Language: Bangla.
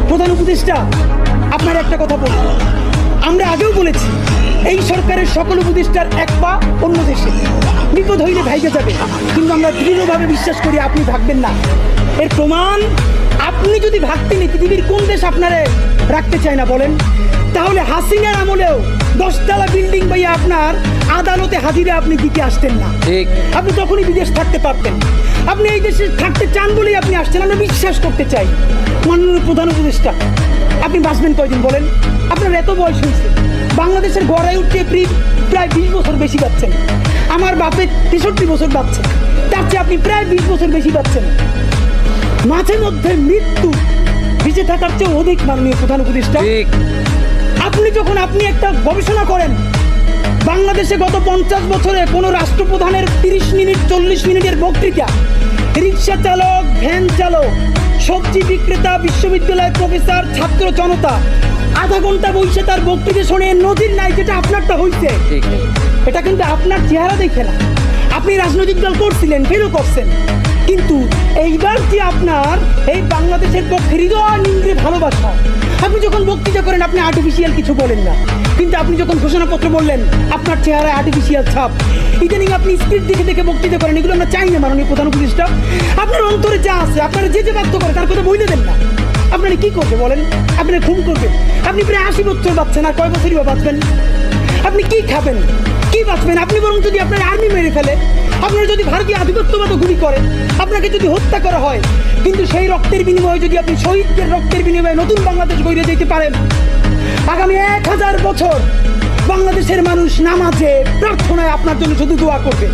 প্রধান উপদেষ্টা, আপনার একটা কথা বলবো, আমরা আগেও বলেছি এই সরকারের সকল উপদেষ্টার এক পা অন্য দেশে, বিপদ হইলে ভাইগে যাবে, কিন্তু আমরা দৃঢ়ভাবে বিশ্বাস করি আপনি ভাগবেন না। এর প্রমাণ, আপনি যদি ভাগতেন পৃথিবীর কোন দেশ আপনারে রাখতে চায় না বলেন? তাহলে হাসিনার আমলেও 10 তলা বিল্ডিং পাইয়া আপনার আদালতে হাজিরা আপনি দিতে আসতেন না। ঠিক, আপনি তখনই বিদেশ থাকতে পারতেন। আপনি এই দেশে থাকতে চান বলেই আপনি আসছেন, আমরা বিশ্বাস করতে চাই। মাননীয় প্রধান উপদেষ্টা, আপনি বাঁচবেন কয়দিন বলেন? আপনার এত বয়স হয়েছে, বাংলাদেশের গড়ায় উঠতে প্রায় 20 বছর বেশি পাচ্ছেন। আমার বাপে 63 বছর পাচ্ছে, তার চেয়ে আপনি প্রায় 20 বছর বেশি পাচ্ছেন। মাঝে মধ্যে মৃত্যু বেঁচে থাকার চেয়ে অধিক। মাননীয় প্রধান উপদেষ্টা, ঠিক। আপনি একটা গবেষণা করেন, বাংলাদেশে গত 50 বছরে কোন রাষ্ট্রপ্রধানের 30 মিনিট 40 মিনিটের বক্তৃতা, রিক্সা চালক, ভ্যান চালক, সবজি বিক্রেতা, বিশ্ববিদ্যালয়ের প্রফেসর, ছাত্র জনতা আধা ঘন্টা বসে তার বক্তৃতা শুনে নজির নাই যেটা আপনারটা হইছে। এটা কিন্তু আপনার চেহারা দেখে না। আপনি রাজনৈতিক দল করছিলেন, ফেরও করছেন, কিন্তু এইবার যে আপনার এই বাংলাদেশের পক্ষে হৃদয় নিংড়ে ভালোবাসা, আপনি যখন বক্তৃতা করেন আপনি আর্টিফিশিয়াল কিছু বলেন না, কিন্তু আপনি যখন ঘোষণাপত্র বললেন আপনার চেহারায় আর্টিফিশিয়াল ছাপ। ইদানিং আপনি স্ক্রিপ্ট দেখে দেখে বক্তৃতা করেন, এগুলো আমরা চাই না। মাননীয় প্রধান উপদেষ্টা, আপনার অন্তরে যা আছে, আপনারা যে বাধ্য করে তার কথা বইলে দেন না। আপনারা কি করবে বলেন? আপনারা ঘুম করবে? আপনি প্রায় 80 বছর বাঁচছেন, আর কয় বছরই বা বাঁচবেন? আপনি কি খাবেন, কি বাঁচবেন? আপনি বরং যদি আপনার আর্মি মেরে ফেলে, আপনারা যদি ভারতীয় আধিপত্যবাদ গুলি করে, আপনাকে যদি হত্যা করা হয়, কিন্তু সেই রক্তের বিনিময়ে যদি আপনি শহীদদের রক্তের বিনিময়ে নতুন বাংলাদেশ গড়ে যেতে পারেন, আগামী 1000 বছর বাংলাদেশের মানুষ নামাজে প্রার্থনায় আপনার জন্য শুধু দোয়া করবে।